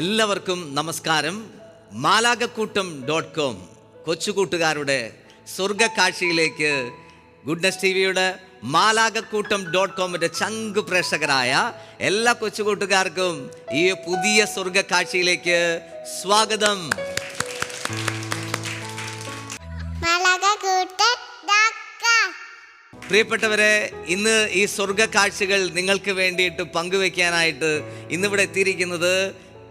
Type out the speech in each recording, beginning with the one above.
എല്ലാവർക്കും നമസ്കാരം. മാലാകക്കൂട്ടം.com കൊച്ചുകൂട്ടുകാരുടെ സ്വർഗക്കാഴ്ചയിലേക്ക് ഗുഡ്നസ് ടിവിയുടെ മാലാകക്കൂട്ടം.comന്റെ ചങ്ക് പ്രേക്ഷകരായ എല്ലാ കൊച്ചുകൂട്ടുകാർക്കും ഈ പുതിയ സ്വർഗക്കാഴ്ചയിലേക്ക് സ്വാഗതം. പ്രിയപ്പെട്ടവരെ, ഇന്ന് ഈ സ്വർഗക്കാഴ്ചകൾ നിങ്ങൾക്ക് വേണ്ടിയിട്ട് പങ്കുവെക്കാനായിട്ട് ഇന്നിവിടെ എത്തിയിരിക്കുന്നത്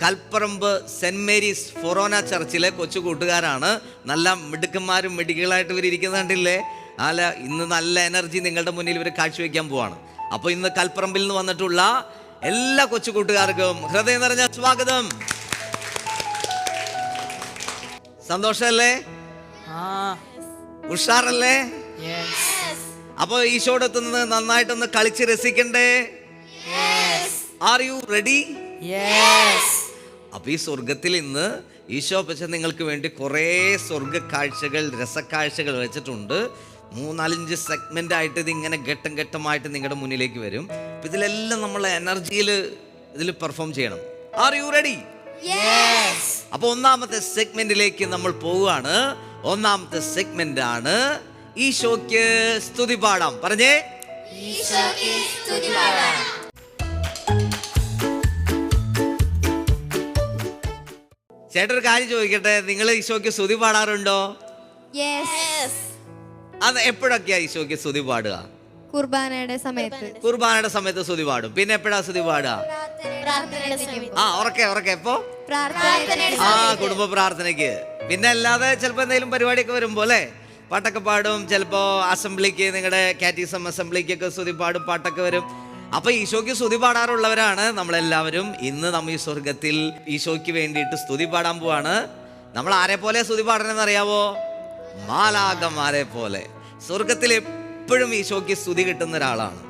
കൽപ്പറമ്പ് സെൻറ് മേരീസ് ഫൊറോന ചർച്ചിലെ കൊച്ചു കൂട്ടുകാരാണ്. നല്ല മിടുക്കന്മാരും മിടുക്കുകളായിട്ട് ഇവർ ഇരിക്കുന്നത് കണ്ടില്ലേ? ഇന്ന് നല്ല എനർജി നിങ്ങളുടെ മുന്നിൽ ഇവർ കാഴ്ചവെക്കാൻ പോവാണ്. അപ്പോൾ ഇന്ന് കൽപ്പറമ്പിൽ നിന്ന് വന്നിട്ടുള്ള എല്ലാ കൊച്ചു കൂട്ടുകാർക്കും ഹൃദയം നിറഞ്ഞ സ്വാഗതം. സന്തോഷമല്ലേ? ഉഷാറല്ലേ? അപ്പോൾ ഈശോടൊത്ത് നിന്ന് നന്നായിട്ടൊന്ന് കളിച്ച് രസിക്കണ്ടേ? R you ready? അപ്പൊ ഈ സ്വർഗത്തിൽ ഇന്ന് ഈശോ അപ്പച്ചൻ നിങ്ങൾക്ക് വേണ്ടി കുറേ സ്വർഗ കാഴ്ചകൾ, രസക്കാഴ്ചകൾ വെച്ചിട്ടുണ്ട്. 3-4 സെഗ്മെന്റ് ആയിട്ട് ഇതിങ്ങനെ ഘട്ടം ഘട്ടമായിട്ട് നിങ്ങളുടെ മുന്നിലേക്ക് വരും. അപ്പൊ ഇതിലെല്ലാം നമ്മൾ എനർജിയിൽ ഇതിൽ പെർഫോം ചെയ്യണം. R you ready? അപ്പൊ ഒന്നാമത്തെ സെഗ്മെന്റിലേക്ക് നമ്മൾ പോവുകയാണ്. ഒന്നാമത്തെ സെഗ്മെന്റ് ആണ് ഈശോയ്ക്ക് സ്തുതി പാടാം. പറഞ്ഞേ, ചേട്ടൻ ഒരു കാര്യം ചോദിക്കട്ടെ, നിങ്ങൾ ഈശോയ്ക്ക് സ്തുതി പാടാറുണ്ടോ? അത് എപ്പോഴൊക്കെയാ ഈശോയ്ക്ക് സ്തുതി പാടുക? കുർബാനയുടെ സമയത്ത് സ്തുതി പാടും. പിന്നെ എപ്പോഴാ സ്തുതി പാടുക? ഉറക്കെ എപ്പോ? കുടുംബ പ്രാർത്ഥനയ്ക്ക്. പിന്നെ അല്ലാതെ ചിലപ്പോ എന്തെങ്കിലും പരിപാടിയൊക്കെ വരുമ്പോ അല്ലേ പാട്ടൊക്കെ പാടും. ചിലപ്പോ അസംബ്ലിക്ക്, നിങ്ങളുടെ കാറ്റിസം അസംബ്ലിക്കൊക്കെ സ്തുതി പാടും, പാട്ടൊക്കെ വരും. അപ്പൊ ഈശോയ്ക്ക് സ്തുതി പാടാറുള്ളവരാണ് നമ്മളെല്ലാവരും. ഇന്ന് നമ്മൾ ഈ സ്വർഗത്തിൽ ഈശോയ്ക്ക് വേണ്ടിയിട്ട് സ്തുതി പാടാൻ പോവാണ്. നമ്മൾ ആരെ പോലെ സ്തുതി പാടണമെന്ന് അറിയാവോ? മാലാഖമാരെ പോലെ. സ്വർഗത്തിൽ എപ്പോഴും ഈശോയ്ക്ക് സ്തുതി കിട്ടുന്ന ഒരാളാണ്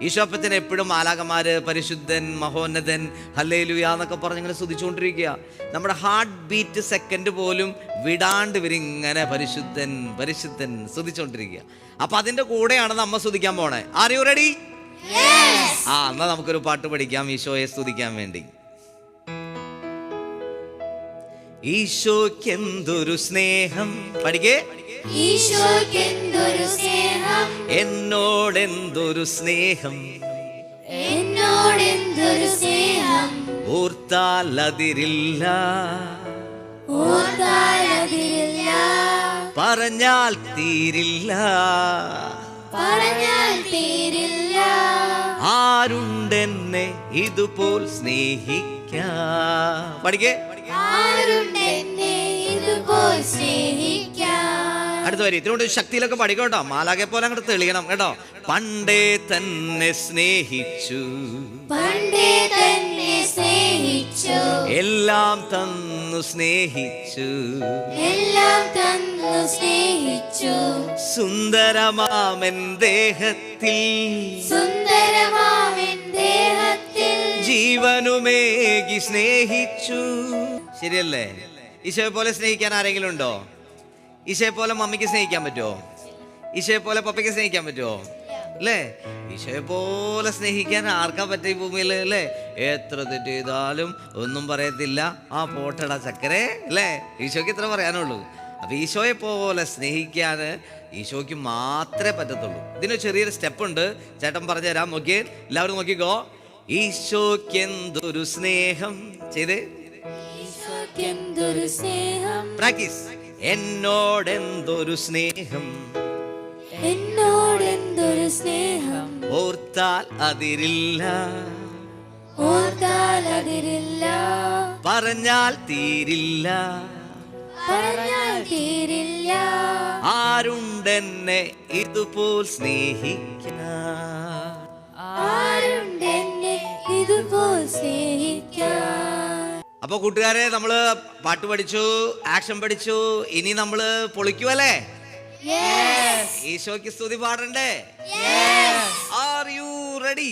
ഈശോ. അപ്പച്ചൻ എപ്പോഴും മാലാഖമാര് പരിശുദ്ധൻ, മഹോന്നതൻ, ഹല്ലേലൂയ എന്നൊക്കെ പറഞ്ഞിങ്ങനെ സ്തുതിച്ചുകൊണ്ടിരിക്കുക. നമ്മുടെ ഹാർട്ട് ബീറ്റ് സെക്കൻഡ് പോലും വിടാണ്ട് ഇവരിങ്ങനെ പരിശുദ്ധൻ പരിശുദ്ധൻ സ്തുതിച്ചുകൊണ്ടിരിക്കുക. അപ്പൊ അതിന്റെ കൂടെയാണ് നമ്മ സ്തുതിക്കാൻ പോണേ. R you ready? എന്നാ നമുക്കൊരു പാട്ട് പഠിക്കാം ഈശോയെ സ്തുതിക്കാൻ വേണ്ടി. ഈശോയ്ക്കെന്തൊരു സ്നേഹം, പഠിക്കേ. ഈശോയ്ക്കെന്തൊരു സ്നേഹം, എന്നോടെന്തൊരു സ്നേഹം, എന്നോടെന്തൊരു സ്നേഹം, ഓർത്താലതിരില്ല, ഓർത്താലതിരില്ല, പറഞ്ഞാൽ തീരില്ല, പറഞ്ഞാൽ തീരില്ല. ആരുണ്ടെന്നെ ഇതുപോൽ സ്നേഹിക്കാൻ, പഠിക്കേ. ആരുണ്ടെന്നെ ഇതുപോൽ സ്നേഹിക്കാൻ. അടുത്ത വരി ഇതിനോട് ശക്തിയിലൊക്കെ പഠിക്കട്ടോ. മാലാഖെ പോലെ അങ്ങോട്ട് തെളിയണം കേട്ടോ. പണ്ടേ തന്നെ സ്നേഹിച്ചു, പണ്ടേ തന്നെ സ്നേഹിച്ചു, എല്ലാം തന്നു സ്നേഹിച്ചു, എല്ലാം തന്നു സ്നേഹിച്ചു. സുന്ദരമാമൻ ദേഹത്തിൽ, സുന്ദരമാമൻ ദേഹത്തിൽ, ജീവനുമേകി സ്നേഹിച്ചു. ശരിയല്ലേ? ഈശോയെ പോലെ സ്നേഹിക്കാൻ ആരെങ്കിലും ഉണ്ടോ? ഈശോയെ പോലെ മമ്മിക്ക് സ്നേഹിക്കാൻ പറ്റുമോ? ഈശോയെ പോലെ പപ്പയ്ക്ക് സ്നേഹിക്കാൻ പറ്റുമോ? അല്ലേ? ഈശോയെ പോലെ സ്നേഹിക്കാൻ ആർക്കാ പറ്റ ഈ ഭൂമിയിൽ? അല്ലേ? എത്ര തെറ്റ് ചെയ്താലും ഒന്നും പറയത്തില്ല, ആ പോട്ടട ചക്കരെ, അല്ലേ? ഈശോയ്ക്ക് ഇത്ര പറയാനുള്ളൂ. അപ്പൊ ഈശോയെ പോലെ സ്നേഹിക്കാൻ ഈശോയ്ക്ക് മാത്രമേ പറ്റത്തുള്ളൂ. ഇതിന് ചെറിയൊരു സ്റ്റെപ്പ് ഉണ്ട്, ചേട്ടൻ പറഞ്ഞു തരാം. നോക്കിയേ, എല്ലാവരും നോക്കിക്കോ. ഈശോയ്ക്കെന്തൊരു സ്നേഹം ചെയ്തേ. ഈശോയ്ക്കെന്തൊരു സ്നേഹം, പ്രാക്ടീസ്. എന്നോടെന്തൊരു സ്നേഹം, എന്നോടെന്തൊരു സ്നേഹം, ഓർത്താലതിരില്ല, ഓർത്താൽ അതിരില്ല, ഓർത്താൽ അതിരില്ല, പറഞ്ഞാൽ തീരില്ല, പറഞ്ഞാൽ തീരില്ല. ആരുണ്ടെന്നെ ഇതുപോൽ സ്നേഹിക്കാൻ, ആരുണ്ടെന്നെ ഇതുപോൽ സ്നേഹിക്കാൻ. അപ്പൊ കൂട്ടുകാരെ, നമ്മള് പാട്ട് പഠിച്ചു, ആക്ഷൻ പഠിച്ചു, ഇനി നമ്മള് പൊളിക്കുവല്ലേ? ഈശോയ്ക്ക് സ്തുതി പാടണ്ടേ? Are you ready?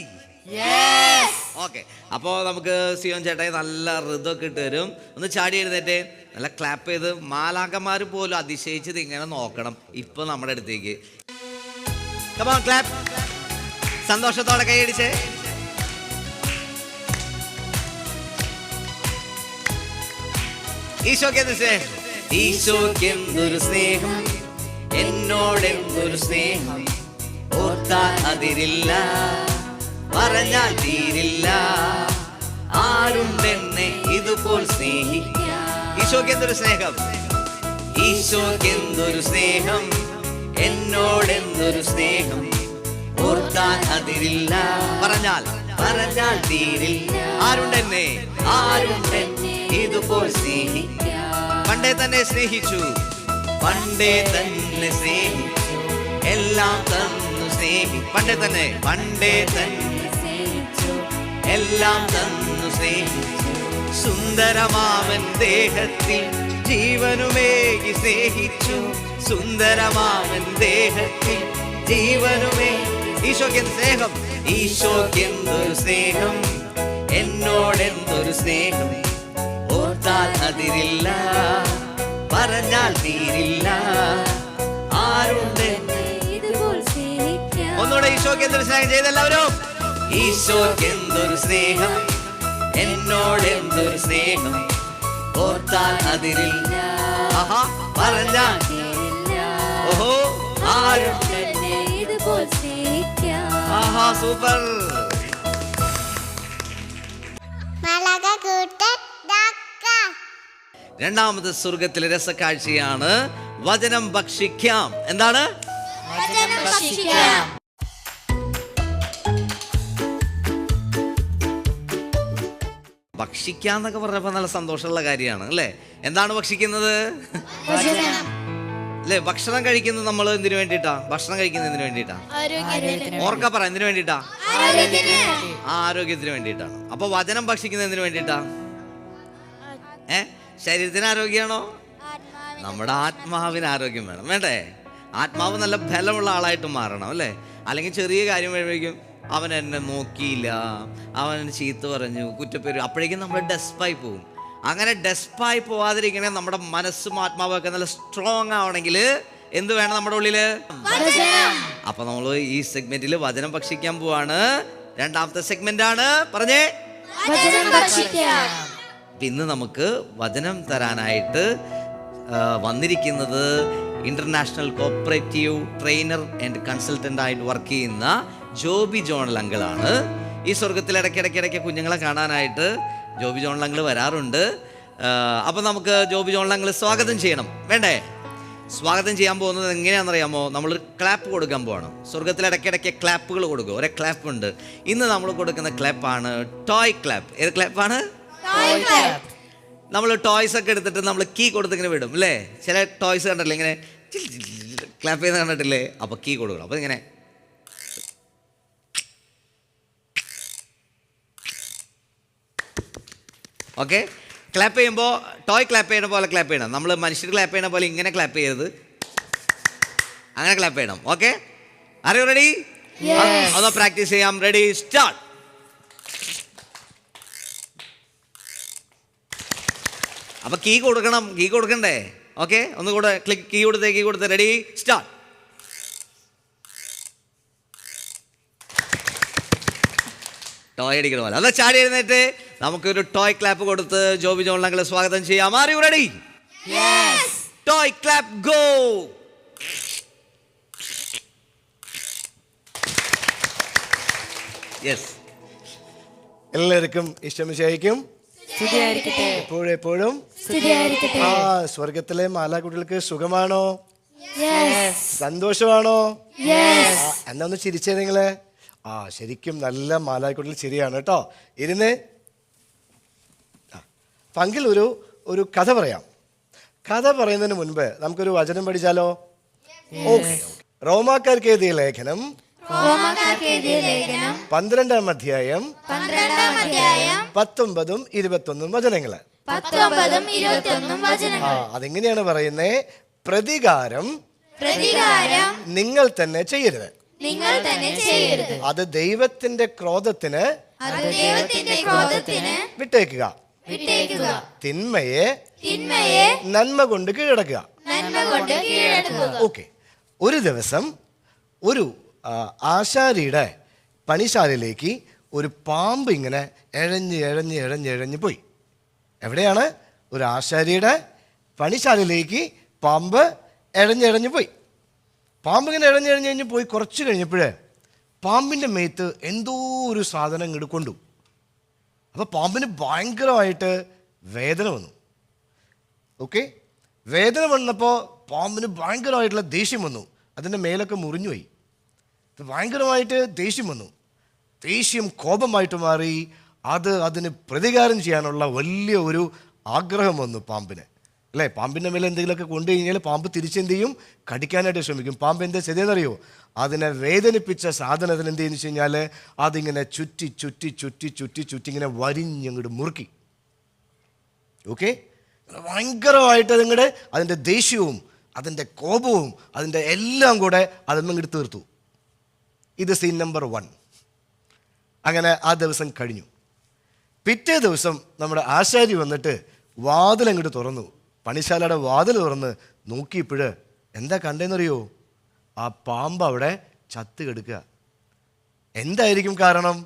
ഓക്കെ. അപ്പോ നമുക്ക് സിയോൻ ചേട്ടായി നല്ല ഋതൊക്കെ ഇട്ട് തരും. ഒന്ന് ചാടി എഴുന്നേറ്റ് നല്ല ക്ലാപ്പ് ചെയ്ത് മാലാഖമാര് പോലും അതിശയിച്ചത് ഇങ്ങനെ നോക്കണം ഇപ്പൊ നമ്മുടെ അടുത്തേക്ക്. ക്ലാപ്പ്. സന്തോഷത്തോടെ കൈയടിച്ച്. ഈശോയ്ക്ക് സ്നേഹം, ഈശോയ്ക്ക് എന്തൊരു സ്നേഹം, എന്നോടെന്തൊരു സ്നേഹം, ഓർത്താൽ അതിരില്ല, പറഞ്ഞാൽ തീരില്ല, ആരുണ്ടെന്നെ ഇതുപോൽ സ്നേഹിക്കാൻ. ഈശോയ്ക്ക് എന്തൊരു സ്നേഹം, ഈശോയ്ക്ക് എന്തൊരു സ്നേഹം, എന്നോടെന്തൊരു സ്നേഹം, ഓർത്താൽ അതിരില്ല, പറഞ്ഞാൽ തീരില്ല, ആരുണ്ടെന്നെ ഇതുപോൽ സ്നേഹിക്കാൻ. പണ്ടേ തന്നെ സ്നേഹിച്ചു, എല്ലാം തന്നു സ്നേഹി. പണ്ടേ തന്നെ എല്ലാം തന്നു സ്നേഹിച്ചു, സുന്ദരമാമൻ ദേഹത്തിൽ ജീവനുമേകി സ്നേഹിച്ചു, സുന്ദരമാമൻ ദേഹത്തിൽ ജീവനുമേകി. ഈശോയ്ക്ക് സ്നേഹം, ഈശോയ്ക്ക് എന്തൊരു സ്നേഹം, എന്നോടെന്തൊരു സ്നേഹം, ഓർത്താൽ അതിരില്ല, പറഞ്ഞാൽ തീരില്ല, ആരുണ്ടെന്നെ ഇതുപോൽ സ്നേഹിക്കാൻ. ഒന്നുകൂടെ ഈശോയ്ക്ക് എന്തൊരു സ്നേഹം ചെയ്തെല്ലാവരും. ഈശോയ്ക്ക് എന്തൊരു സ്നേഹം, എന്നോടെന്തൊരു സ്നേഹം, ഓർത്താൽ അതിരില്ല, പറഞ്ഞാൽ ഓഹോ, ആരുണ്ടെന്നെ ഇതുപോൽ സ്നേഹിക്കാൻ. സൂപ്പർ. രണ്ടാമത് സ്വർഗത്തിലെ രസക്കാഴ്ചയാണ് വചനം ഭക്ഷിക്കാം. എന്താണ്? വചനം ഭക്ഷിക്കാം. ഭക്ഷിക്കാന്നൊക്കെ പറഞ്ഞപ്പോ നല്ല സന്തോഷമുള്ള കാര്യമാണ് അല്ലേ? എന്താണ് ഭക്ഷിക്കുന്നത്? അല്ലേ? ഭക്ഷണം കഴിക്കുന്നത് നമ്മൾ എന്തിനു വേണ്ടിയിട്ടാ? ഭക്ഷണം കഴിക്കുന്നത് എന്തിനു വേണ്ടിയിട്ടാ? ഓർക്ക പറ, എന്തിനു വേണ്ടിയിട്ടാ? ആരോഗ്യത്തിന് വേണ്ടിയിട്ടാണ്. അപ്പൊ വചനം ഭക്ഷിക്കുന്നത് എന്തിനു വേണ്ടിയിട്ടാ? ശരീരത്തിന് ആരോഗ്യമാണോ? നമ്മുടെ ആത്മാവിന് ആരോഗ്യം വേണം, വേണ്ടേ? ആത്മാവ് നല്ല ബലമുള്ള ആളായിട്ട് മാറണം അല്ലേ? അല്ലെങ്കിൽ ചെറിയ കാര്യം വരുമ്പോഴേക്കും അവൻ എന്നെ നോക്കിയില്ല, അവൻ ചീത്ത പറഞ്ഞു, കുറ്റപ്പേര്, അപ്പോഴേക്കും നമ്മൾ ഡെസ്പായി പോകും. അങ്ങനെ ഡെസ്പായി പോവാതിരിക്കണേ നമ്മുടെ മനസ്സും ആത്മാവൊക്കെ നല്ല സ്ട്രോങ് ആവണമെങ്കിൽ എന്ത് വേണം നമ്മുടെ ഉള്ളില്? അപ്പൊ നമ്മൾ ഈ സെഗ്മെന്റിൽ വചനം ഭക്ഷിക്കാൻ പോവാണ്. രണ്ടാമത്തെ സെഗ്മെന്റ് ആണ്, പറഞ്ഞേ. ഇന്ന് നമുക്ക് വചനം തരാനായിട്ട് വന്നിരിക്കുന്നത് international cooperative trainer and consultant ആയിട്ട് വർക്ക് ചെയ്യുന്ന ജോബി ജോൺ അങ്കിളാണ്. ഈ സ്വർഗത്തിൽ ഇടയ്ക്കിടയ്ക്ക് കുഞ്ഞുങ്ങളെ കാണാനായിട്ട് ജോബി ജോൺ അങ്കിൾ വരാറുണ്ട്. അപ്പം നമുക്ക് ജോബി ജോൺ അങ്കിൾ സ്വാഗതം ചെയ്യണം, വേണ്ടേ? സ്വാഗതം ചെയ്യാൻ പോകുന്നത് എങ്ങനെയാണെന്നറിയാമോ? നമ്മളൊരു ക്ലാപ്പ് കൊടുക്കാൻ പോവാണ്. സ്വർഗത്തിൽ ഇടയ്ക്കിടയ്ക്ക് ക്ലാപ്പുകൾ കൊടുക്കും. ഒരേ ക്ലാപ്പ് ഉണ്ട്. ഇന്ന് നമ്മൾ കൊടുക്കുന്ന ക്ലാപ്പാണ് ടോയ് ക്ലാപ്പ്. ഏത് ക്ലാപ്പാണ്? നമ്മൾ ടോയ്സ് ഒക്കെ എടുത്തിട്ട് നമ്മൾ കീ കൊടുത്തിങ്ങനെ വിടും അല്ലേ? ചില ടോയ്സ് കണ്ടല്ലേ ഇങ്ങനെ ക്ലാപ്പ് ചെയ്യുന്ന കണ്ടിട്ടില്ലേ? അപ്പോൾ കീ കൊടുക്കണം. അപ്പോൾ ഇങ്ങനെ ഓക്കെ. ക്ലാപ്പ് ചെയ്യുമ്പോൾ ടോയ് ക്ലാപ്പ് ചെയ്യുന്ന പോലെ ക്ലാപ്പ് ചെയ്യണം. നമ്മൾ മനുഷ്യർ ക്ലാപ്പ് ചെയ്യുന്ന പോലെ ഇങ്ങനെ ക്ലാപ്പ് ചെയ്യരുത്, അങ്ങനെ ക്ലാപ്പ് ചെയ്യണം. Okay, R you ready? ഒന്ന് പ്രാക്ടീസ് ചെയ്യാം. Ready, start. അപ്പൊ കീ കൊടുക്കണം, കീ കൊടുക്കണ്ടേ? ഓക്കെ, ഒന്നുകൂടെ ക്ലിക്ക്, കീ കൊടുത്തേ. Ready, start. ടോയ് അടിക്കണ പോലെ അതാ ചാടി എഴുന്നേറ്റ് നമുക്കൊരു ടോയ് ക്ലാപ്പ് കൊടുത്ത് ജോബി ജോൺ അങ്കിളെ സ്വാഗതം ചെയ്യാം. R you ready? Toy clap, go. Yes. എല്ലാവർക്കും ഈശോമിശിഹായ്ക്കും എപ്പോഴും സ്വർഗത്തിലെ മാലാകുട്ടികൾക്ക് സുഖമാണോ? സന്തോഷമാണോ? എന്നാ ഒന്ന് ചിരിച്ചേ നിങ്ങള്. ശരിക്കും നല്ല മാലായിക്കോട്ടിൽ ശരിയാണ് കേട്ടോ. ഇരുന്ന് പങ്കിൽ ഒരു കഥ പറയാം. കഥ പറയുന്നതിന് മുൻപ് നമുക്കൊരു വചനം പഠിച്ചാലോ? ഓക്കെ. റോമാക്കാർക്ക് എഴുതിയ ലേഖനം 12-ാം അധ്യായം 19-ഉം 21-ഉം വചനങ്ങള്. അതെങ്ങനെയാണ് പറയുന്നേ? പ്രതികാരം നിങ്ങൾ തന്നെ ചെയ്യരുത്, അത് ദൈവത്തിന്റെ ക്രോധത്തിന് വിട്ടേക്കുക. തിന്മയെ നന്മ കൊണ്ട് കീഴടക്കുക. ഓക്കെ. ഒരു ദിവസം ഒരു ആശാരിയുടെ പണിശാലയിലേക്ക് ഒരു പാമ്പ് ഇങ്ങനെ എഴഞ്ഞ് പോയി. എവിടെയാണ്? ഒരു ആശാരിയുടെ പണിശാലയിലേക്ക് പാമ്പ് എഴഞ്ഞ് പോയി. പാമ്പ് ഇങ്ങനെ എഴഞ്ഞ് പോയി കുറച്ച് കഴിഞ്ഞപ്പോഴേ പാമ്പിൻ്റെ മേത്ത് എന്തോ ഒരു സാധനം ഇങ്ങോട്ട് കൊണ്ടു. അപ്പോൾ പാമ്പിന് ഭയങ്കരമായിട്ട് വേദന വന്നു. ഓക്കെ. വേദന വന്നപ്പോൾ പാമ്പിന് ഭയങ്കരമായിട്ടുള്ള ദേഷ്യം വന്നു. അതിൻ്റെ മേലൊക്കെ മുറിഞ്ഞുപോയി. ഭയങ്കരമായിട്ട് ദേഷ്യം വന്നു. ദേഷ്യം കോപമായിട്ട് മാറി. അതിന് പ്രതികാരം ചെയ്യാനുള്ള വലിയ ഒരു ആഗ്രഹം വന്നു പാമ്പിന്, അല്ലേ? പാമ്പിൻ്റെ മേലെ എന്തെങ്കിലുമൊക്കെ കൊണ്ടു കഴിഞ്ഞാൽ പാമ്പ് തിരിച്ചെന്ത് ചെയ്യും? കടിക്കാനായിട്ട് ശ്രമിക്കും. പാമ്പ് എന്താ ചെയ്തതെന്നറിയോ? അതിനെ വേദനിപ്പിച്ച സാധനത്തിന് എന്ത് ചെയ്യുന്നു വെച്ച് കഴിഞ്ഞാൽ അതിങ്ങനെ ചുറ്റി ഇങ്ങനെ വരിഞ്ഞങ്ങോട്ട് മുറുക്കി. ഓക്കെ. ഭയങ്കരമായിട്ട് അതിങ്ങോട്ട് അതിൻ്റെ ദേഷ്യവും അതിൻ്റെ കോപവും അതിൻ്റെ എല്ലാം കൂടെ അതിങ്ങോട്ട് തീർത്തു. ഇത് സീൻ നമ്പർ 1. അങ്ങനെ ആ ദിവസം കഴിഞ്ഞു. പിറ്റേ ദിവസം നമ്മുടെ ആശാരി വന്നിട്ട് വാതിലങ്ങോട്ട് തുറന്നു. പണിശാലയുടെ വാതിൽ തുറന്ന് നോക്കിയപ്പോൾ എന്താ കണ്ടേന്നറിയോ? ആ പാമ്പ് അവിടെ ചത്ത് കിടക്കുക. എന്തായിരിക്കും കാരണം?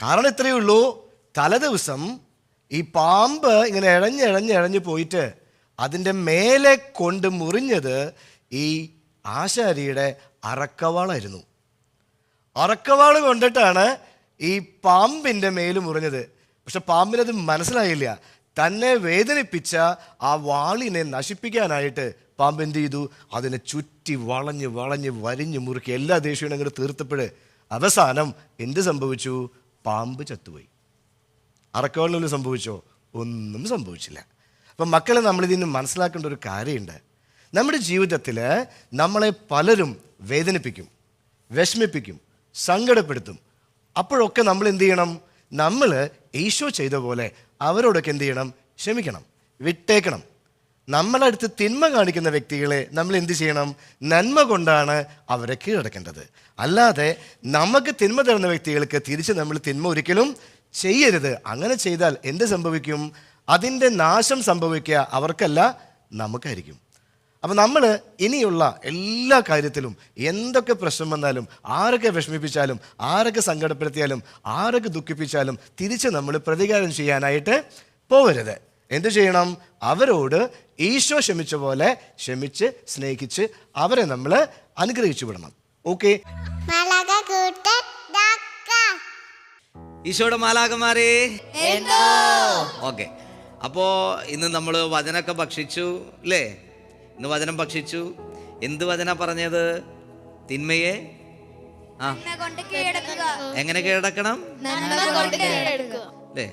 കാരണം ഇത്രയേ ഉള്ളൂ. തലേദിവസം ഈ പാമ്പ് ഇങ്ങനെ ഇഴഞ്ഞ് പോയിട്ട് അതിൻ്റെ മേലെ കൊണ്ട് മുറിഞ്ഞത് ഈ ആശാരിയുടെ അറക്കവാളായിരുന്നു. അറക്കവാൾ കൊണ്ടിട്ടാണ് ഈ പാമ്പിൻ്റെ മേല് മുറിഞ്ഞത്. പക്ഷെ പാമ്പിനത് മനസ്സിലായില്ല. തന്നെ വേദനിപ്പിച്ച ആ വാളിനെ നശിപ്പിക്കാനായിട്ട് പാമ്പ് എന്ത് ചെയ്തു? അതിനെ ചുറ്റി വളഞ്ഞ് വരിഞ്ഞ് മുറുക്കി എല്ലാ ദേഷ്യവും അങ്ങോട്ട് തീർത്തപ്പോൾ അവസാനം എന്ത് സംഭവിച്ചു? പാമ്പ് ചത്തുപോയി. അറക്കവാളിന് സംഭവിച്ചോ? ഒന്നും സംഭവിച്ചില്ല. അപ്പം മക്കളെ, നമ്മളിതിന് മനസ്സിലാക്കേണ്ട ഒരു കാര്യമുണ്ട്. നമ്മുടെ ജീവിതത്തിൽ നമ്മളെ പലരും വേദനിപ്പിക്കും, വിഷമിപ്പിക്കും, സങ്കടപ്പെടുത്തും. അപ്പോഴൊക്കെ നമ്മൾ എന്ത് ചെയ്യണം? നമ്മൾ ഈശോ ചെയ്ത പോലെ അവരോടൊക്കെ എന്ത് ചെയ്യണം? ക്ഷമിക്കണം, വിട്ടേക്കണം. നമ്മളടുത്ത് തിന്മ കാണിക്കുന്ന വ്യക്തികളെ നമ്മൾ എന്ത് ചെയ്യണം? നന്മ കൊണ്ടാണ് അവരെ കീഴടക്കേണ്ടത്. അല്ലാതെ നമുക്ക് തിന്മ തരുന്ന വ്യക്തികൾക്ക് തിരിച്ച് നമ്മൾ തിന്മ ഒരിക്കലും ചെയ്യരുത്. അങ്ങനെ ചെയ്താൽ എന്ത് സംഭവിക്കും? അതിൻ്റെ നാശം സംഭവിക്കുക അവർക്കല്ല, നമുക്കായിരിക്കും. അപ്പം നമ്മൾ ഇനിയുള്ള എല്ലാ കാര്യത്തിലും എന്തൊക്കെ പ്രശ്നം വന്നാലും, ആരൊക്കെ വിഷമിപ്പിച്ചാലും, ആരൊക്കെ സങ്കടപ്പെടുത്തിയാലും, ആരൊക്കെ ദുഃഖിപ്പിച്ചാലും തിരിച്ച് നമ്മൾ പ്രതികാരം ചെയ്യാനായിട്ട് പോവരുത്. എന്ത് ചെയ്യണം? അവരോട് ഈശോ ക്ഷമിച്ച പോലെ ക്ഷമിച്ച് സ്നേഹിച്ച് അവരെ നമ്മൾ അനുഗ്രഹിച്ചു വിടണം. ഓക്കെ. ഈശോയുടെ മാലാഖമാരേ. ഓക്കെ. അപ്പോൾ ഇന്ന് നമ്മൾ വചനമൊക്കെ ഭക്ഷിച്ചു, അല്ലേ? ഇന്ന് വചനം ഭക്ഷിച്ചു. എന്ത് വചന പറഞ്ഞത്? തിന്മയെ എങ്ങനെ കീഴടക്കണം, അല്ലേ?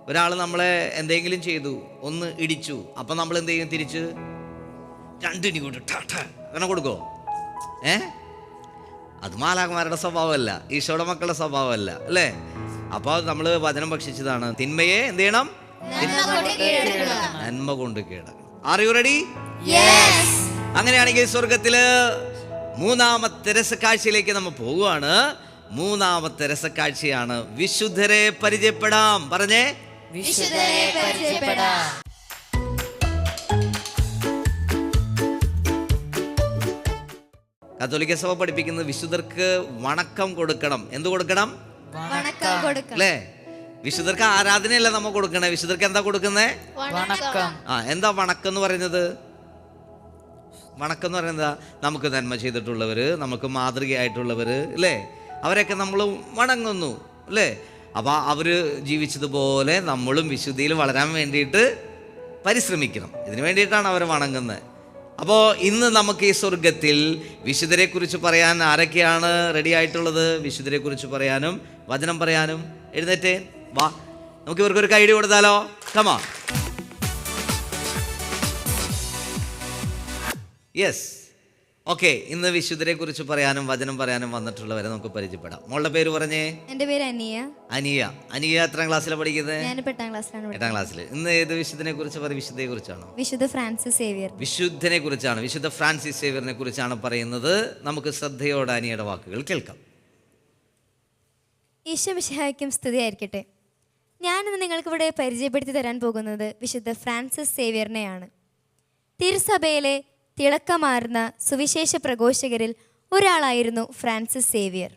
ഒരാൾ നമ്മളെ എന്തെങ്കിലും ചെയ്തു, ഒന്ന് ഇടിച്ചു, അപ്പം നമ്മൾ എന്ത് ചെയ്യും? തിരിച്ച് 2 ഇടി കൊണ്ട് അങ്ങനെ കൊടുക്കോ? അത് മാലാഖമാരുടെ സ്വഭാവമല്ല, ഈശോയുടെ മക്കളുടെ സ്വഭാവമല്ല, അല്ലേ? അപ്പോൾ നമ്മൾ വചനം ഭക്ഷിച്ചതാണ്. തിന്മയെ എന്ത് ചെയ്യണം? നന്മ കൊണ്ട് കീഴടക്കണം. R you ready? അങ്ങനെയാണെങ്കിൽ സ്വർഗത്തില് 3ാമത്തെ രസക്കാഴ്ചയിലേക്ക് നമ്മൾ പോവുകയാണ്. 3ാമത്തെ രസക്കാഴ്ചയാണ് വിശുദ്ധരെ പരിചയപ്പെടാം. പറഞ്ഞേ, വിശുദ്ധരെ പരിചയപ്പെടാം. കത്തോലിക്ക സഭ പഠിപ്പിക്കുന്നത് വിശുദ്ധർക്ക് വണക്കം കൊടുക്കണം. എന്ത് കൊടുക്കണം? അല്ലേ? വിശുദ്ധർക്ക് ആരാധനയല്ല നമ്മൾ കൊടുക്കണേ. വിശുദ്ധർക്ക് എന്താ കൊടുക്കുന്നേ? എന്താ വണക്കം എന്ന് പറയുന്നത്? വണക്കം എന്ന് പറയുന്നത് നമുക്ക് നന്മ ചെയ്തിട്ടുള്ളവർ, നമുക്ക് മാതൃകയായിട്ടുള്ളവർ, അല്ലേ? അവരെയൊക്കെ നമ്മൾ വണങ്ങുന്നു, അല്ലേ? അപ്പോൾ അവർ ജീവിച്ചതുപോലെ നമ്മളും വിശുദ്ധിയിൽ വളരാൻ വേണ്ടിയിട്ട് പരിശ്രമിക്കണം. ഇതിനു വേണ്ടിയിട്ടാണ് അവരെ വണങ്ങുന്നത്. അപ്പോൾ ഇന്ന് നമുക്ക് ഈ സ്വർഗത്തിൽ വിശുദ്ധരെ കുറിച്ച് പറയാൻ ആരൊക്കെയാണ് റെഡി ആയിട്ടുള്ളത്? വിശുദ്ധരെ കുറിച്ച് പറയാനും വചനം പറയാനും. എഴുന്നേറ്റ് വാ, നമുക്ക് ഇവർക്കൊരു കൈഡി കൊടുത്താലോ? കമാ. Yes, okay. ഇന്ന് വിശുദ്ധരെ കുറിച്ച് പറയാനും വചനം പറയാനും വന്നിട്ടുള്ളവരെ നമുക്ക് പരിചയപ്പെടാം. മോളുടെ പേര് പറഞ്ഞേ. എന്റെ പേര് അനിയ. അനിയ എത്രാം ക്ലാസ്സിലാണ് പഠിക്കുന്നത്? ഞാൻ 8ാം ക്ലാസ്സിലാണ്. 8ാം ക്ലാസ്സിൽ. ഇന്ന് ഏത് വിശുദ്ധനെ കുറിച്ച് പറയും? വിശുദ്ധയെ കുറിച്ചാണോ? വിശുദ്ധ ഫ്രാൻസിസ് സേവിയർ. വിശുദ്ധനെ കുറിച്ചാണ്, വിശുദ്ധ ഫ്രാൻസിസ് സേവിയറിനെ കുറിച്ചാണ് പറയുന്നത്. നമുക്ക് ശ്രദ്ധയോടെ അനിയുടെ വാക്കുകൾ കേൾക്കാം. ഈശോ മിശിഹായ്ക്കും സ്തുതിയായിരിക്കട്ടെ. ഞാനിന്ന് നിങ്ങൾക്കിവിടെ പരിചയപ്പെടുത്തി തരാൻ പോകുന്നത് വിശുദ്ധ ഫ്രാൻസിസ് സേവിയറിനെയാണ്. തിരുസഭയിലെ തിളക്കമാർന്ന സുവിശേഷ പ്രഘോഷകരിൽ ഒരാളായിരുന്നു ഫ്രാൻസിസ് സേവിയർ.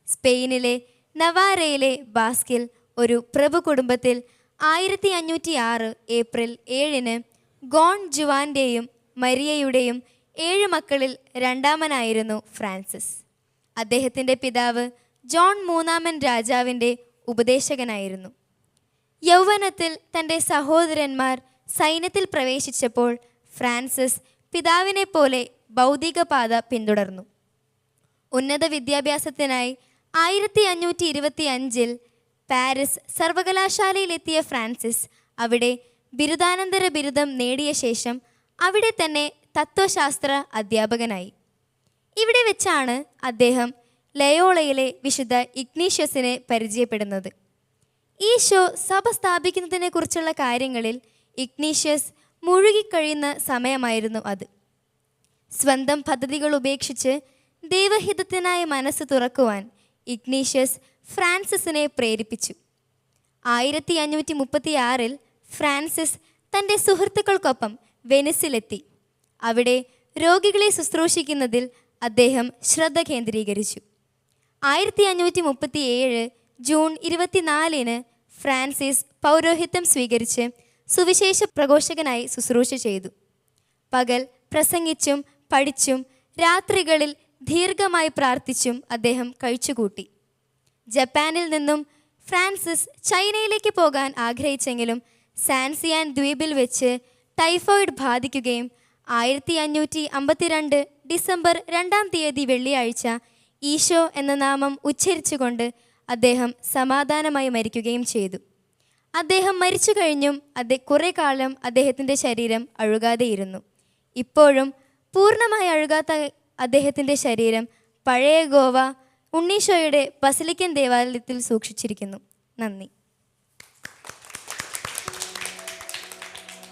സ്പെയിനിലെ നവാരയിലെ ബാസ്കിൽ ഒരു പ്രഭു കുടുംബത്തിൽ 1506 ഏപ്രിൽ 7 ഗോൺ ജുവാൻ്റെയും മരിയയുടെയും 7 മക്കളിൽ രണ്ടാമനായിരുന്നു ഫ്രാൻസിസ്. അദ്ദേഹത്തിൻ്റെ പിതാവ് ജോൺ 3 രാജാവിൻ്റെ ഉപദേശകനായിരുന്നു. യൗവനത്തിൽ തൻ്റെ സഹോദരന്മാർ സൈന്യത്തിൽ പ്രവേശിച്ചപ്പോൾ ഫ്രാൻസിസ് പിതാവിനെ പോലെ ഭൗതിക പാത പിന്തുടർന്നു. ഉന്നത വിദ്യാഭ്യാസത്തിനായി 1525 പാരീസ് സർവകലാശാലയിലെത്തിയ ഫ്രാൻസിസ് അവിടെ ബിരുദാനന്തര ബിരുദം നേടിയ ശേഷം അവിടെ തന്നെ തത്വശാസ്ത്ര അധ്യാപകനായി. ഇവിടെ വെച്ചാണ് അദ്ദേഹം ലയോളയിലെ വിശുദ്ധ ഇഗ്നീഷ്യസിനെ പരിചയപ്പെടുന്നത്. ഈശോ സഭ സ്ഥാപിക്കുന്നതിനെക്കുറിച്ചുള്ള കാര്യങ്ങളിൽ ഇഗ്നീഷ്യസ് മുഴുകിക്കഴിയുന്ന സമയമായിരുന്നു അത്. സ്വന്തം പദ്ധതികൾ ഉപേക്ഷിച്ച് ദൈവഹിതത്തിനായി മനസ്സ് തുറക്കുവാൻ ഇഗ്നീഷ്യസ് ഫ്രാൻസിസിനെ പ്രേരിപ്പിച്ചു. 1536 ഫ്രാൻസിസ് തൻ്റെ സുഹൃത്തുക്കൾക്കൊപ്പം വെനിസിലെത്തി. അവിടെ രോഗികളെ ശുശ്രൂഷിക്കുന്നതിൽ അദ്ദേഹം ശ്രദ്ധ കേന്ദ്രീകരിച്ചു. 1537 ജൂൺ 24 ഫ്രാൻസിസ് പൗരോഹിത്യം സ്വീകരിച്ച് സുവിശേഷ പ്രഘോഷകനായി ശുശ്രൂഷ ചെയ്തു. പകൽ പ്രസംഗിച്ചും പഠിച്ചും രാത്രികളിൽ ദീർഘമായി പ്രാർത്ഥിച്ചും അദ്ദേഹം കഴിച്ചുകൂട്ടി. ജപ്പാനിൽ നിന്നും ഫ്രാൻസിസ് ചൈനയിലേക്ക് പോകാൻ ആഗ്രഹിച്ചെങ്കിലും സാൻസിയാൻ ദ്വീപിൽ വെച്ച് ടൈഫോയിഡ് ബാധിക്കുകയും 1552 ഡിസംബർ 2 വെള്ളിയാഴ്ച ഈശോ എന്ന നാമം ഉച്ചരിച്ചുകൊണ്ട് അദ്ദേഹം സമാധാനമായി മരിക്കുകയും ചെയ്തു. അദ്ദേഹം മരിച്ചു കഴിഞ്ഞും കുറേ കാലം അദ്ദേഹത്തിൻ്റെ ശരീരം അഴുകാതെയിരുന്നു. ഇപ്പോഴും പൂർണ്ണമായി അഴുകാത്ത അദ്ദേഹത്തിൻ്റെ ശരീരം പഴയ ഗോവ ഉണ്ണീശോയുടെ ബസിലിക്കൻ ദേവാലയത്തിൽ സൂക്ഷിച്ചിരിക്കുന്നു. നന്ദി.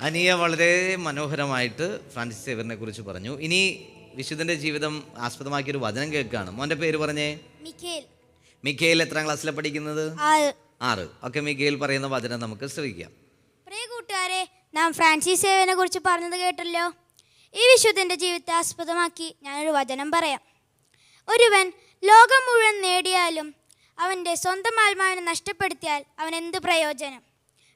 അനിയ വളരെ മനോഹരമായിട്ട് ഫ്രാൻസിസ് സേവിയറിനെ കുറിച്ച് പറഞ്ഞു. ഇനി വിശുദ്ധൻ്റെ ജീവിതം ആസ്പദമാക്കിയൊരു വചനം കേൾക്കുകയാണ്. മോൻ്റെ പേര് പറഞ്ഞേ. മിഖേൽ എത്രാം ക്ലാസ്സിലാണ് പഠിക്കുന്നത്? 6. ഓക്കെ, മിഖേൽ പറയുന്ന വചനം നമുക്ക് ശ്രവിക്കാം. പ്രിയ കൂട്ടുകാരെ, നാം ഫ്രാൻസിസ് സേവിയറിനെ കുറിച്ച് പറഞ്ഞത് കേട്ടല്ലോ. ഈ വിശുദ്ധൻ്റെ ജീവിതത്തെ ആസ്പദമാക്കി ഞാനൊരു വചനം പറയാം. ഒരുവൻ ലോകം മുഴുവൻ നേടിയാലും അവൻ്റെ സ്വന്തം ആത്മാവിനെ നഷ്ടപ്പെടുത്തിയാൽ അവൻ എന്ത് പ്രയോജനം?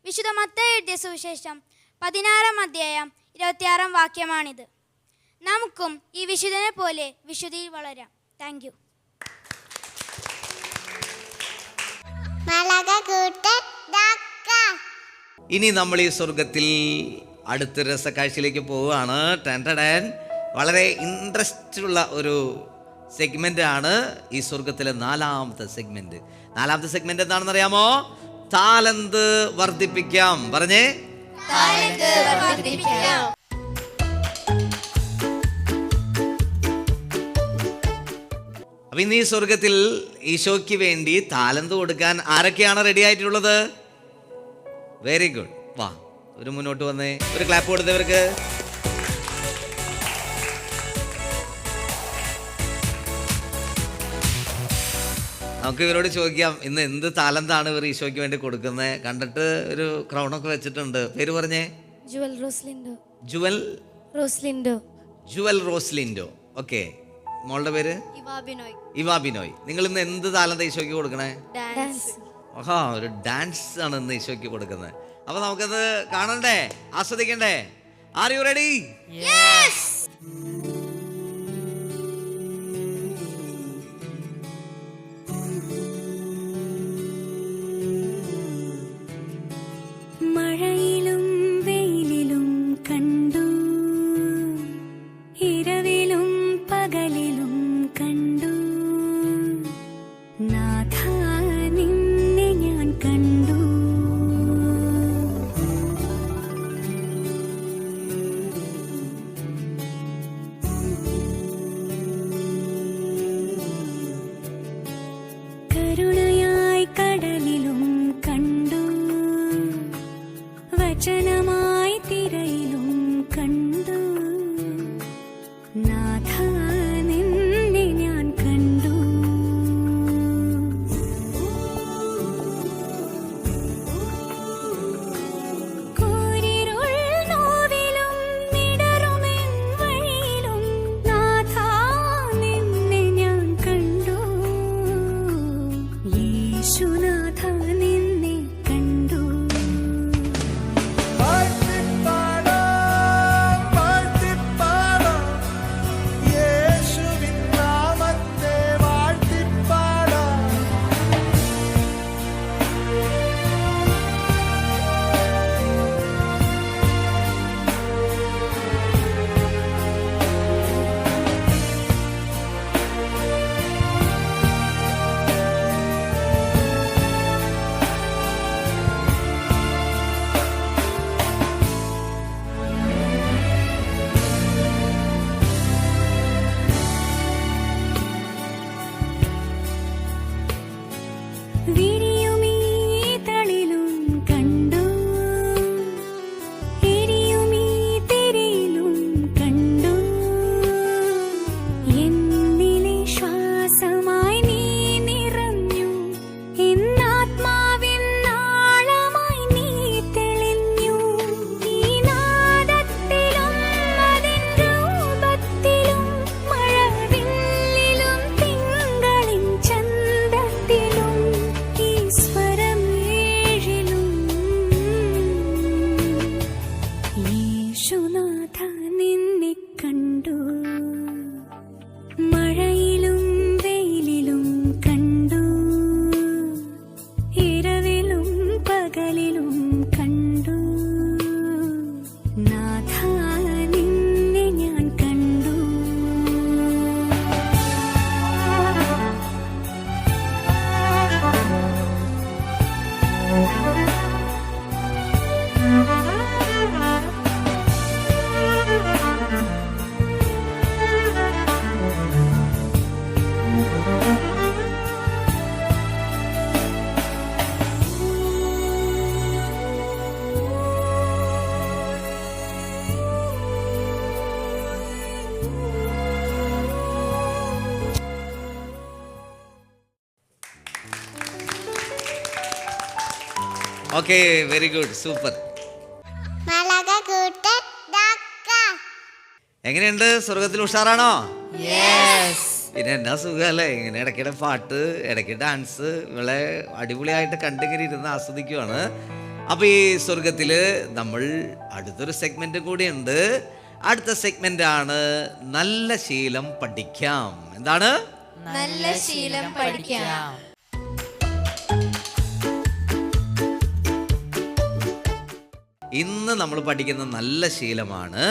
വിശുദ്ധ മത്തായി എഴുതിയ സുവിശേഷം 16 അധ്യായം 26 വാക്യമാണിത്. നമുക്കും ഈ വിശുദ്ധനെ പോലെ വിശുദ്ധിയിൽ വളരാം. Thank you. ഇനി നമ്മൾ ഈ സ്വർഗത്തിൽ അടുത്ത രസക്കാഴ്ചയിലേക്ക് പോവുകയാണ്. വളരെ ഇൻട്രസ്റ്റ് ഉള്ള ഒരു സെഗ്മെന്റ് ആണ് ഈ സ്വർഗത്തിലെ 4ാമത്തെ സെഗ്മെന്റ്. 4ാമത്തെ സെഗ്മെന്റ് എന്താണെന്ന് അറിയാമോ? താലന്ത് വർദ്ധിപ്പിക്കാം. പറഞ്ഞേ, അപ്പൊ ഇന്ന് ഈ സ്വർഗത്തിൽ ഈശോയ്ക്ക് വേണ്ടി താലന്ത് കൊടുക്കാൻ ആരൊക്കെയാണ് റെഡി ആയിട്ടുള്ളത്? Very good. വാ, ഒരു മുന്നോട്ട് വന്നേ, ഒരു ക്ലാപ്പ് കൊടുത്തവർക്ക്. നമുക്ക് ഇവരോട് ചോദിക്കാം, ഇന്ന് എന്ത് താലന്താണ് ഇവർ ഈശോയ്ക്ക് വേണ്ടി കൊടുക്കുന്നത്? കണ്ടിട്ട് ഒരു ക്രൗണൊക്കെ വെച്ചിട്ടുണ്ട്. പേര് പറഞ്ഞേ. ജുവൽ റോസ്ലിൻഡോ. ജുവൽ റോസ്ലിൻഡോ. ഓക്കെ, മോളുടെ പേര്? ഇവാ ബിനോയ്. നിങ്ങൾ ഇന്ന് എന്ത് താലന്ത് ഈശോയ്ക്ക് കൊടുക്കണേ? ആഹാ, ഒരു ഡാൻസ് ആണ് ഇന്ന് ഈശോയ്ക്ക് കൊടുക്കുന്നത്. അപ്പൊ നമുക്കത് കാണണ്ടേ, ആസ്വദിക്കണ്ടേ? R you ready? മഴയിലും വെയിലിലും കണ്ടു വിരിയുമീ തളിലും കണ്ടു, എരിയുമീ തിരിയിലും കണ്ടു, എന്നിലെ ശ്വാസമായി നീ നിറഞ്ഞു, എന്നാത്മാവിൻ നാളമായി നീ തെളിഞ്ഞു. ഈ നാദത്തിലും അതിൻ രൂപത്തിലും മഴവില്ലിലും തിങ്കളിൻ ചന്തത്തിലും ഈ സ്വരം ഏഴിലും യേശുനാഥ നിന്നെ കണ്ടു, മഴയിലും വെയിലിലും കണ്ടു, ഇരവിലും പകലിലും കണ്ടു, നാഥ നിന്നെ ഞാൻ കണ്ടു. Okay, very good, super. എങ്ങനെയുണ്ട്? സ്വർഗത്തിൽ ഉഷാറാണോ? പിന്നെ എന്നാ സുഖല്ലേ, ഇങ്ങനെ ഇടയ്ക്കിടെ പാട്ട്, ഇടയ്ക്ക് ഡാൻസ്, ഇവളെ അടിപൊളിയായിട്ട് കണ്ടിങ്ങനെ ഇരുന്ന് ആസ്വദിക്കുവാണ്. അപ്പൊ ഈ സ്വർഗത്തില് നമ്മൾ അടുത്തൊരു സെഗ്മെന്റ് കൂടിയുണ്ട്. അടുത്ത സെഗ്മെന്റ് ആണ് നല്ല ശീലം പഠിക്കാം. എന്താണ്? നല്ല ശീലം പഠിക്കാം. ഇന്ന് നമ്മൾ പഠിക്കുന്ന നല്ല ശീലമാണ്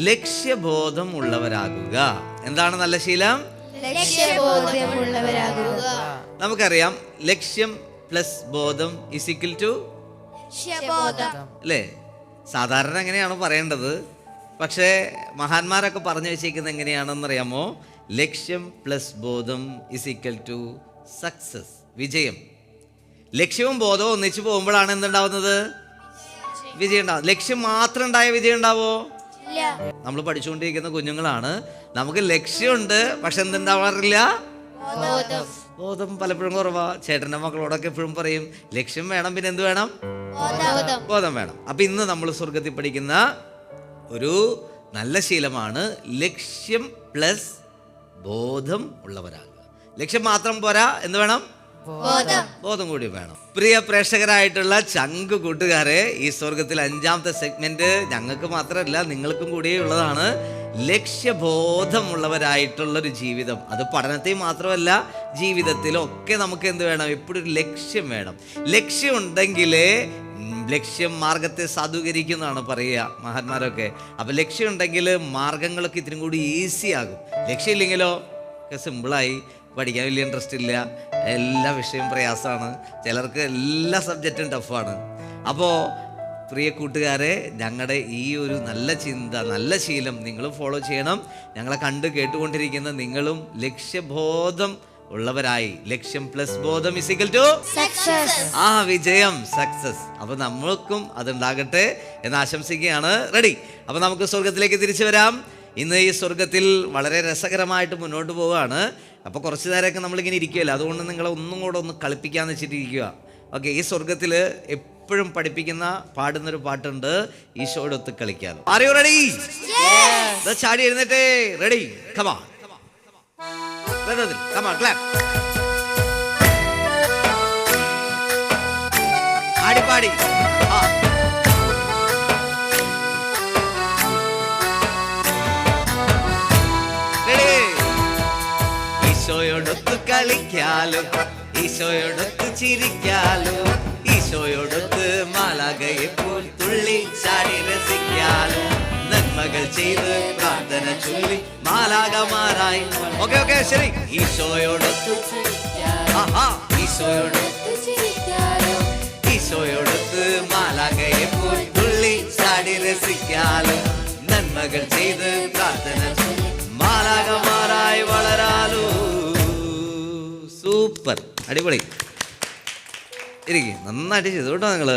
ലക്ഷ്യബോധം ഉള്ളവരാകുക. എന്താണ് നല്ല ശീലം? ലക്ഷ്യബോധമുള്ളവരാകുക. നമുക്കറിയാം, ലക്ഷ്യം പ്ലസ് ബോധം ഇസ് ഈക്വൽ ടു അല്ലേ? സാധാരണ എങ്ങനെയാണ് പറയേണ്ടത്, പക്ഷേ മഹാന്മാരൊക്കെ പറഞ്ഞു വെച്ചേക്കുന്നത് എങ്ങനെയാണെന്നറിയാമോ? ലക്ഷ്യം പ്ലസ് ബോധം ഇസ് ഈക്വൽ ടു സക്സസ്, വിജയം. ലക്ഷ്യവും ബോധവും ഒന്നിച്ചു പോകുമ്പോഴാണ് എന്തുണ്ടാവുന്നത്? വിജയം ഉണ്ടാവും. ലക്ഷ്യം മാത്രം ഉണ്ടായ വിജയം ഉണ്ടാവോ? നമ്മൾ പഠിച്ചുകൊണ്ടിരിക്കുന്ന കുഞ്ഞുങ്ങളാണ്. നമുക്ക് ലക്ഷ്യമുണ്ട്, പക്ഷെ എന്തുണ്ടാവാറില്ല? ബോധം പലപ്പോഴും കുറവാ. ചേട്ടൻ്റെ മക്കളോടൊക്കെ എപ്പോഴും പറയും ലക്ഷ്യം വേണം, പിന്നെ എന്ത് വേണം? ബോധം വേണം. അപ്പൊ ഇന്ന് നമ്മൾ സ്വർഗത്തിൽ പഠിക്കുന്ന ഒരു നല്ല ശീലമാണ് ലക്ഷ്യം പ്ലസ് ബോധം ഉള്ളവരാകുക. ലക്ഷ്യം മാത്രം പോരാ, എന്ത് വേണം? ബോധം കൂടി വേണം. പ്രിയ പ്രേക്ഷകരായിട്ടുള്ള ചങ്ക് കൂട്ടുകാരെ, ഈ സ്വർഗത്തിൽ 5ാമത്തെ സെഗ്മെന്റ് ഞങ്ങൾക്ക് മാത്രമല്ല നിങ്ങൾക്കും കൂടി ഉള്ളതാണ്. ലക്ഷ്യബോധമുള്ളവരായിട്ടുള്ളൊരു ജീവിതം. അത് പഠനത്തിൽ മാത്രമല്ല, ജീവിതത്തിലൊക്കെ നമുക്ക് എന്ത് വേണം? എപ്പോഴും ഒരു ലക്ഷ്യം വേണം. ലക്ഷ്യം ഉണ്ടെങ്കിലേ ലക്ഷ്യം മാർഗത്തെ സാധൂകരിക്കുന്നതാണ് പറയുക മഹാന്മാരൊക്കെ. അപ്പം ലക്ഷ്യം ഉണ്ടെങ്കിൽ മാർഗങ്ങളൊക്കെ ഇത്തിരി കൂടി ഈസി ആകും. ലക്ഷ്യമില്ലെങ്കിലോ ഒക്കെ സിമ്പിളായി, പഠിക്കാൻ വലിയ ഇൻട്രസ്റ്റ് ഇല്ല, എല്ലാ വിഷയവും പ്രയാസമാണ്, ചിലർക്ക് എല്ലാ സബ്ജക്റ്റും ടഫാണ്. അപ്പോൾ പ്രിയ കൂട്ടുകാരെ, ഞങ്ങളുടെ ഈ ഒരു നല്ല ചിന്ത, നല്ല ശീലം നിങ്ങളും ഫോളോ ചെയ്യണം. ഞങ്ങളെ കണ്ട് കേട്ടുകൊണ്ടിരിക്കുന്ന നിങ്ങളും ലക്ഷ്യബോധം ഉള്ളവരായി, ലക്ഷ്യം പ്ലസ് ബോധം ഇസ് ഈക്വൽ ടു വിജയം, സക്സസ്. അപ്പൊ നമ്മൾക്കും അതുണ്ടാകട്ടെ എന്ന് ആശംസിക്കുകയാണ്. റെഡി? അപ്പൊ നമുക്ക് സ്വർഗത്തിലേക്ക് തിരിച്ചു വരാം. ഇന്ന് ഈ സ്വർഗത്തിൽ വളരെ രസകരമായിട്ട് മുന്നോട്ട് പോവുകയാണ്. അപ്പോൾ കുറച്ച് നേരമൊക്കെ നമ്മളിങ്ങനെ ഇരിക്കുമല്ലോ, അതുകൊണ്ട് നിങ്ങളെ ഒന്നും കൂടെ ഒന്ന് കളിപ്പിക്കാന്ന് വെച്ചിട്ടിരിക്കുക. ഓക്കെ, ഈ സ്വർഗത്തിൽ എപ്പോഴും പഠിപ്പിക്കുന്ന പാടുന്നൊരു പാട്ടുണ്ട്, ഈശോയോടൊത്ത് കളിക്കാതെ. Are you ready? ചാടി എഴുന്നേറ്റേ. Ready? Come on, come on, clap. ആടിപ്പാടി. ഈശോയോടൊത്ത് കളിക്കാലോ, ഈശോയോടൊത്ത് ചിരിക്കാലോ, ഈശോയോടൊത്ത് മാലാഖയെ പോൽ തുള്ളി ചാടി രസിക്കാലോ, നന്മകൾ ചെയ്ത് പ്രാർത്ഥന ചൊല്ലി മാലാഖമാരായി. ഓക്കെ ഓക്കെ, ശരി. ഈശോയോടൊത്ത് ഈശോയോടൊത്ത് മാലാഖയെ പോൽ തുള്ളി ചാടി രസിക്കാലോ, നന്മകൾ ചെയ്ത് പ്രാർത്ഥന ചൊല്ലി മാലാഖമാരായി വളരാലോ. സൂപ്പർ. സൂപ്പർ, അടിപൊളി. ഇരിക്കും, നന്നായിട്ട് ചെയ്തു കേട്ടോ നിങ്ങൾ.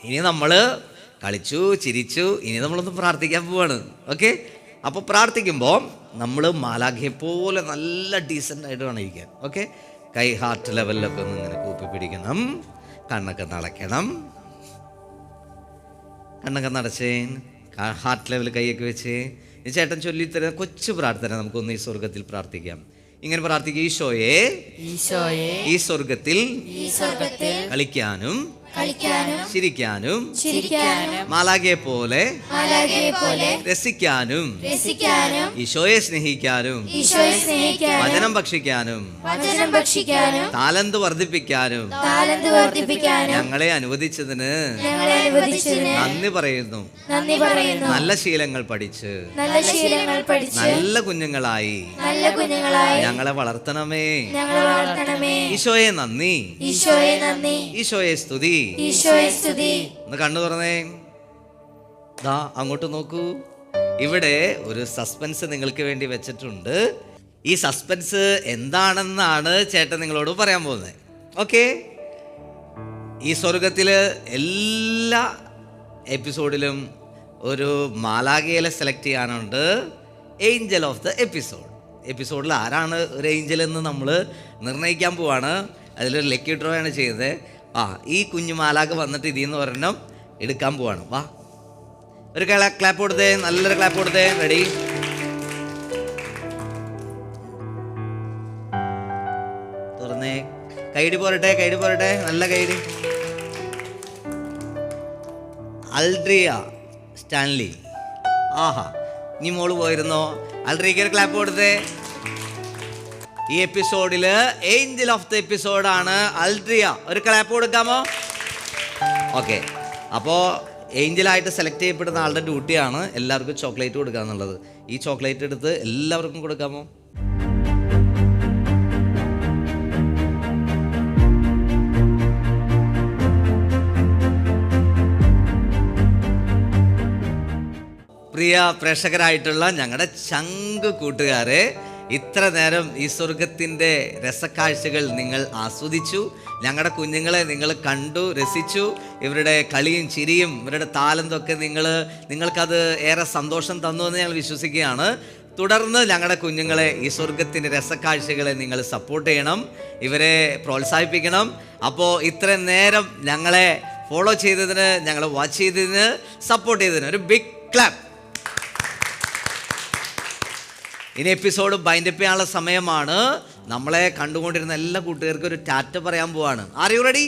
ഇനി നമ്മൾ കളിച്ചു ചിരിച്ചു, ഇനി നമ്മളൊന്ന് പ്രാർത്ഥിക്കാൻ പോവാണ്. ഓക്കെ, അപ്പോൾ പ്രാർത്ഥിക്കുമ്പോൾ നമ്മൾ മാലാഖയെ പോലെ നല്ല ഡീസൻ്റ് ആയിട്ട് വേണം ഇരിക്കാൻ. ഓക്കെ, കൈ ഹാർട്ട് ലെവലിലൊക്കെ ഒന്ന് ഇങ്ങനെ കൂപ്പി പിടിക്കണം, കണ്ണൊക്കെ നടക്കണം. കണ്ണൊക്കെ നടച്ചേ, ഹാർട്ട് ലെവലിൽ കൈയൊക്കെ വെച്ച് ഈ ചേട്ടൻ ചൊല്ലിത്തരുന്ന കൊച്ചു പ്രാർത്ഥന നമുക്കൊന്ന് ഈ സ്വർഗത്തിൽ പ്രാർത്ഥിക്കാം. ഇങ്ങനെ പ്രാർത്ഥിക്കുക: ഈശോയെ ഈ സ്വർഗത്തിൽ കളിക്കാനും ചിരിക്കാനും മാലാഖയെ പോലെ രസിക്കാനും ഈശോയെ സ്നേഹിക്കാനും വചനം ഭക്ഷിക്കാനും താലന്ത് വർദ്ധിപ്പിക്കാനും ഞങ്ങളെ അനുവദിച്ചതിന് നന്ദി പറയുന്നു. നല്ല ശീലങ്ങൾ പഠിച്ച് നല്ല കുഞ്ഞുങ്ങളായി ഞങ്ങളെ വളർത്തണമേ. ഈശോയെ നന്ദി, ഈശോയെ സ്തുതി. ഒന്ന് കണ്ണു തുറന്നേ, ദാ അങ്ങോട്ട് നോക്കൂ. ഇവിടെ ഒരു സസ്പെൻസ് നിങ്ങൾക്ക് വേണ്ടി വെച്ചിട്ടുണ്ട്. ഈ സസ്പെൻസ് എന്താണെന്നാണ് ചേട്ടൻ നിങ്ങളോട് പറയാൻ പോകുന്നത്. ഓക്കെ, ഈ സ്വർഗത്തില് എല്ലാ എപ്പിസോഡിലും ഒരു മാലാഖയെ സെലക്ട് ചെയ്യാനുണ്ട്, ഏഞ്ചൽ ഓഫ് ദ എപ്പിസോഡിൽ ആരാണ് ഒരു ഏഞ്ചൽ എന്ന് നമ്മൾ നിർണ്ണയിക്കാൻ പോവാണ്. അതിലൊരു ലക്കി ഡ്രോ ആണ് ചെയ്തത്. ഈ കുഞ്ഞു മാലാഖ വന്നിട്ട് ഇതിൽ നിന്ന് ഒരെണ്ണം എടുക്കാൻ പോവാണ്. വാ, ഒരു ക്ലാപ്പ് കൊടുത്തേ, നല്ലൊരു ക്ലാപ്പ് കൊടുത്തേ. റെഡി? തുറന്നേ, കൈഡി പോരട്ടെ, നല്ല കൈഡി. അൽഡ്രിയ സ്റ്റാൻലി. ആഹാ, നീ മോള് പോയിരുന്നോ? അൽഡ്രിയക്ക് ഒരു ക്ലാപ്പ് കൊടുത്തേ. ഈ എപ്പിസോഡില് ഏഞ്ചൽ ഓഫ് ദ എപ്പിസോഡാണ് അൽഡ്രിയ. ഒരു ക്ലാപ്പ് കൊടുക്കാമോ? ഓക്കെ, അപ്പോൾ ഏഞ്ചലായിട്ട് സെലക്ട് ചെയ്യപ്പെടുന്ന ആളുടെ ഡ്യൂട്ടിയാണ് എല്ലാവർക്കും ചോക്ലേറ്റ് കൊടുക്കുക എന്നുള്ളത്. ഈ ചോക്ലേറ്റ് എടുത്ത് എല്ലാവർക്കും കൊടുക്കാമോ? പ്രിയ പ്രേക്ഷകരായിട്ടുള്ള ഞങ്ങളുടെ ചങ്ക് കൂട്ടുകാരെ, ഇത്ര നേരം ഈ സ്വർഗത്തിൻ്റെ രസക്കാഴ്ചകൾ നിങ്ങൾ ആസ്വദിച്ചു. ഞങ്ങളുടെ കുഞ്ഞുങ്ങളെ നിങ്ങൾ കണ്ടു രസിച്ചു. ഇവരുടെ കളിയും ചിരിയും ഇവരുടെ താലന്തൊക്കെ നിങ്ങൾക്കത് ഏറെ സന്തോഷം തന്നു എന്ന് ഞങ്ങൾ വിശ്വസിക്കുകയാണ്. തുടർന്ന് ഞങ്ങളുടെ കുഞ്ഞുങ്ങളെ ഈ സ്വർഗത്തിൻ്റെ രസക്കാഴ്ചകളെ നിങ്ങൾ സപ്പോർട്ട് ചെയ്യണം, ഇവരെ പ്രോത്സാഹിപ്പിക്കണം. അപ്പോൾ ഇത്ര നേരം ഞങ്ങളെ ഫോളോ ചെയ്തതിന്, ഞങ്ങളെ വാച്ച് ചെയ്തതിന്, സപ്പോർട്ട് ചെയ്തതിന് ഒരു ബിഗ് ക്ലാപ്പ്. ഇനി എപ്പിസോഡ് ബൈൻഡപ്പ് ചെയ്യാനുള്ള സമയമാണ്. നമ്മളെ കണ്ടുകൊണ്ടിരുന്ന എല്ലാ കൂട്ടുകാർക്കും ഒരു ടാറ്റ പറയാൻ പോവാണ്. R you ready?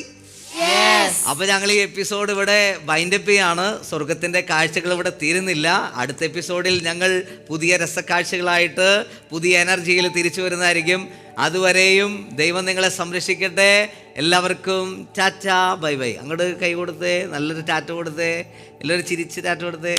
അപ്പൊ ഞങ്ങൾ ഈ എപ്പിസോഡ് ഇവിടെ ബൈൻഡപ്പ് ചെയ്യാണ്. സ്വർഗത്തിന്റെ കാഴ്ചകൾ ഇവിടെ തീരുന്നില്ല. അടുത്ത എപ്പിസോഡിൽ ഞങ്ങൾ പുതിയ രസക്കാഴ്ചകളായിട്ട് പുതിയ എനർജിയിൽ തിരിച്ചു വരുന്നതായിരിക്കും. അതുവരെയും ദൈവം നിങ്ങളെ സംരക്ഷിക്കട്ടെ. എല്ലാവർക്കും ടാറ്റ, ബൈ ബൈ. അങ്ങോട്ട് കൈ കൊടുത്തേ, നല്ലൊരു ടാറ്റ കൊടുത്തേ, എല്ലാവരും ചിരിച്ച് ടാറ്റ കൊടുത്തേ.